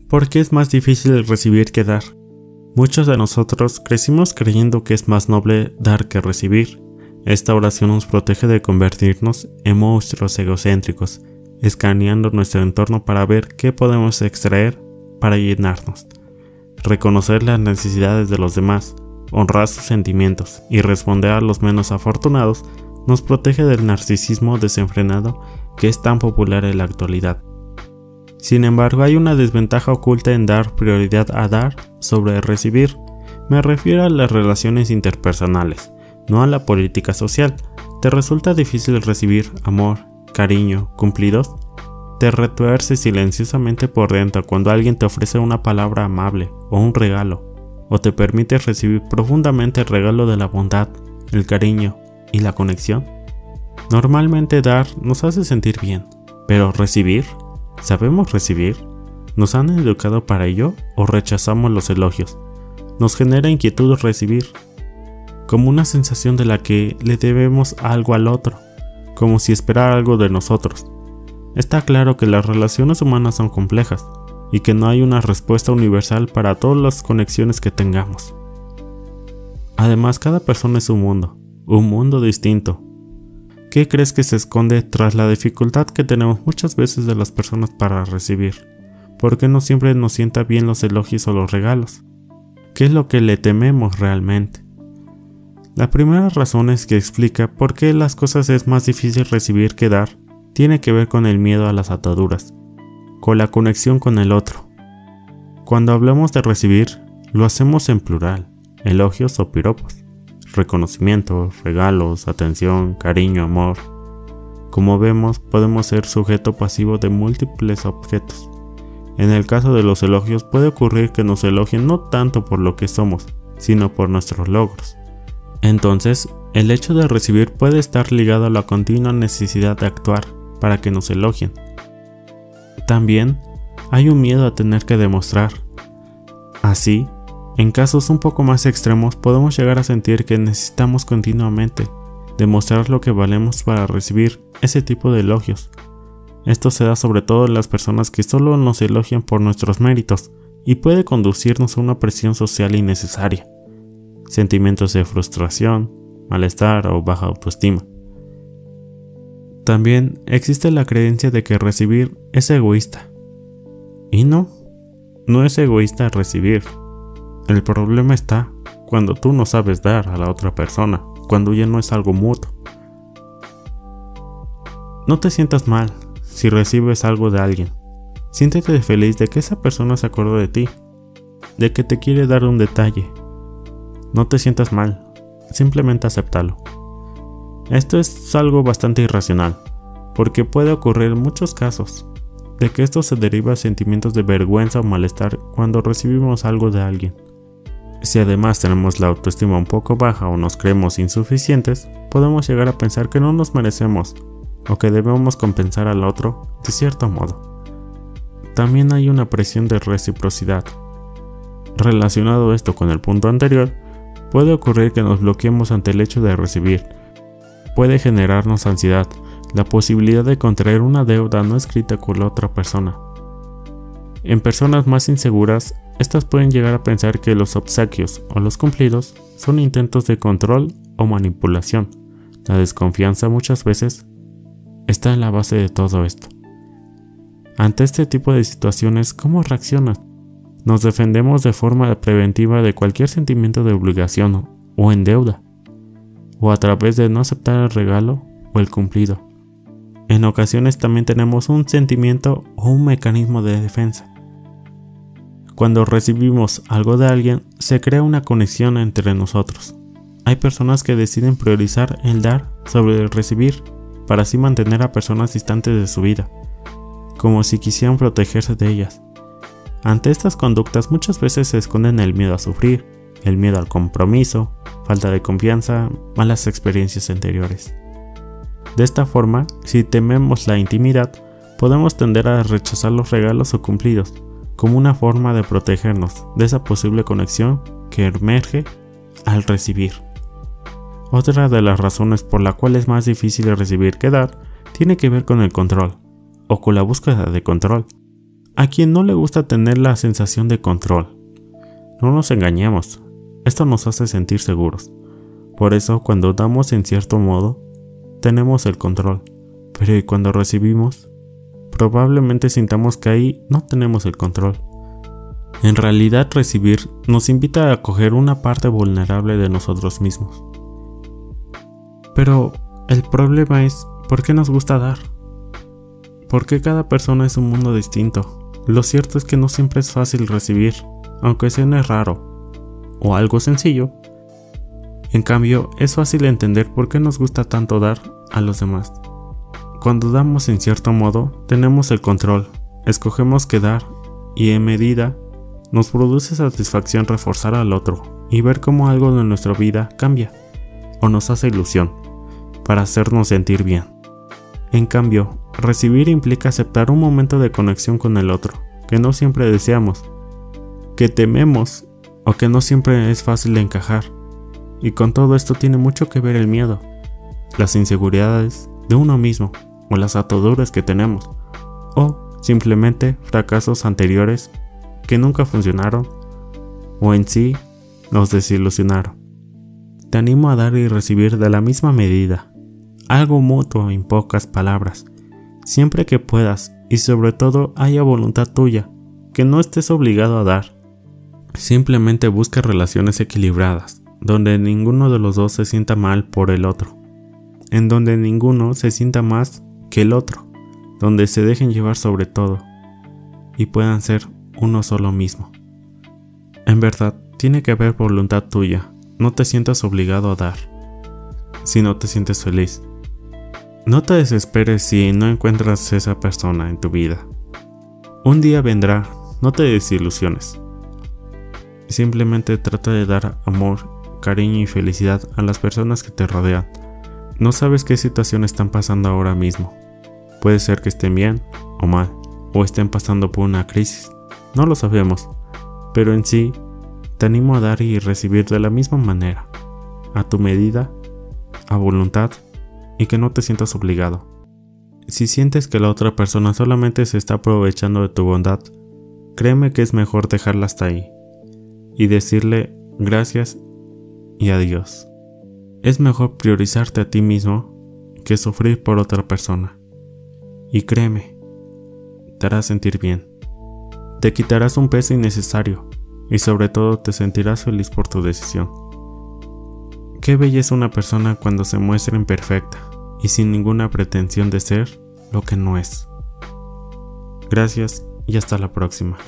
¿Por qué es más difícil recibir que dar? Muchos de nosotros crecimos creyendo que es más noble dar que recibir. Esta oración nos protege de convertirnos en monstruos egocéntricos, escaneando nuestro entorno para ver qué podemos extraer para llenarnos. Reconocer las necesidades de los demás, honrar sus sentimientos y responder a los menos afortunados nos protege del narcisismo desenfrenado que es tan popular en la actualidad. Sin embargo, hay una desventaja oculta en dar prioridad a dar sobre recibir. Me refiero a las relaciones interpersonales, no a la política social. ¿Te resulta difícil recibir amor, cariño, cumplidos? ¿Te retuerces silenciosamente por dentro cuando alguien te ofrece una palabra amable o un regalo? ¿O te permites recibir profundamente el regalo de la bondad, el cariño y la conexión? Normalmente dar nos hace sentir bien, pero recibir, ¿sabemos recibir? ¿Nos han educado para ello o rechazamos los elogios? Nos genera inquietud recibir, como una sensación de la que le debemos algo al otro, como si esperara algo de nosotros. Está claro que las relaciones humanas son complejas y que no hay una respuesta universal para todas las conexiones que tengamos. Además, cada persona es un mundo distinto. ¿Qué crees que se esconde tras la dificultad que tenemos muchas veces de las personas para recibir? ¿Por qué no siempre nos sienta bien los elogios o los regalos? ¿Qué es lo que le tememos realmente? La primera razón es que explica por qué las cosas es más difícil recibir que dar tiene que ver con el miedo a las ataduras, con la conexión con el otro. Cuando hablamos de recibir, lo hacemos en plural, elogios o piropos, reconocimientos, regalos, atención, cariño, amor. Como vemos, podemos ser sujeto pasivo de múltiples objetos. En el caso de los elogios puede ocurrir que nos elogien no tanto por lo que somos, sino por nuestros logros. Entonces, el hecho de recibir puede estar ligado a la continua necesidad de actuar para que nos elogien. También hay un miedo a tener que demostrar. Así, en casos un poco más extremos podemos llegar a sentir que necesitamos continuamente demostrar lo que valemos para recibir ese tipo de elogios. Esto se da sobre todo en las personas que solo nos elogian por nuestros méritos y puede conducirnos a una presión social innecesaria, sentimientos de frustración, malestar o baja autoestima. También existe la creencia de que recibir es egoísta. Y no es egoísta recibir. El problema está cuando tú no sabes dar a la otra persona, cuando ya no es algo mutuo. No te sientas mal si recibes algo de alguien. Siéntete feliz de que esa persona se acordó de ti, de que te quiere dar un detalle. No te sientas mal, simplemente acéptalo. Esto es algo bastante irracional, porque puede ocurrir en muchos casos, de que esto se deriva de sentimientos de vergüenza o malestar cuando recibimos algo de alguien. Si además tenemos la autoestima un poco baja o nos creemos insuficientes, podemos llegar a pensar que no nos merecemos, o que debemos compensar al otro de cierto modo. También hay una presión de reciprocidad. Relacionado esto con el punto anterior, puede ocurrir que nos bloqueemos ante el hecho de recibir. Puede generarnos ansiedad, la posibilidad de contraer una deuda no escrita con la otra persona. En personas más inseguras, estas pueden llegar a pensar que los obsequios o los cumplidos son intentos de control o manipulación. La desconfianza muchas veces está en la base de todo esto. Ante este tipo de situaciones, ¿cómo reaccionas? Nos defendemos de forma preventiva de cualquier sentimiento de obligación o en deuda, o a través de no aceptar el regalo o el cumplido. En ocasiones también tenemos un sentimiento o un mecanismo de defensa. Cuando recibimos algo de alguien, se crea una conexión entre nosotros. Hay personas que deciden priorizar el dar sobre el recibir, para así mantener a personas distantes de su vida, como si quisieran protegerse de ellas. Ante estas conductas muchas veces se esconden el miedo a sufrir, el miedo al compromiso, falta de confianza, malas experiencias anteriores. De esta forma, si tememos la intimidad, podemos tender a rechazar los regalos o cumplidos, como una forma de protegernos de esa posible conexión que emerge al recibir. Otra de las razones por la cual es más difícil recibir que dar tiene que ver con el control, o con la búsqueda de control. ¿A quién no le gusta tener la sensación de control? No nos engañemos, esto nos hace sentir seguros. Por eso, cuando damos en cierto modo, tenemos el control, pero cuando recibimos, probablemente sintamos que ahí no tenemos el control. En realidad, recibir nos invita a coger una parte vulnerable de nosotros mismos. Pero el problema es, ¿por qué nos gusta dar? Porque cada persona es un mundo distinto. Lo cierto es que no siempre es fácil recibir, aunque suene raro o algo sencillo. En cambio, es fácil entender por qué nos gusta tanto dar a los demás. Cuando damos en cierto modo, tenemos el control, escogemos qué dar y en medida nos produce satisfacción reforzar al otro y ver cómo algo de nuestra vida cambia o nos hace ilusión para hacernos sentir bien. En cambio, recibir implica aceptar un momento de conexión con el otro que no siempre deseamos, que tememos o que no siempre es fácil de encajar. Y con todo esto tiene mucho que ver el miedo, las inseguridades de uno mismo o las ataduras que tenemos, o simplemente fracasos anteriores que nunca funcionaron o en sí nos desilusionaron. Te animo a dar y recibir de la misma medida, algo mutuo en pocas palabras, siempre que puedas y sobre todo haya voluntad tuya, que no estés obligado a dar. Simplemente busca relaciones equilibradas, donde ninguno de los dos se sienta mal por el otro, en donde ninguno se sienta más que el otro, donde se dejen llevar sobre todo y puedan ser uno solo mismo. En verdad, tiene que haber voluntad tuya, no te sientas obligado a dar, si no te sientes feliz. No te desesperes si no encuentras esa persona en tu vida. Un día vendrá, no te desilusiones. Simplemente trata de dar amor, cariño y felicidad a las personas que te rodean. No sabes qué situación están pasando ahora mismo. Puede ser que estén bien o mal, o estén pasando por una crisis. No lo sabemos, pero en sí, te animo a dar y recibir de la misma manera, a tu medida, a voluntad, y que no te sientas obligado. Si sientes que la otra persona solamente se está aprovechando de tu bondad, créeme que es mejor dejarla hasta ahí, y decirle gracias y adiós. Es mejor priorizarte a ti mismo que sufrir por otra persona. Y créeme, te hará sentir bien. Te quitarás un peso innecesario y sobre todo te sentirás feliz por tu decisión. Qué bella es una persona cuando se muestra imperfecta y sin ninguna pretensión de ser lo que no es. Gracias y hasta la próxima.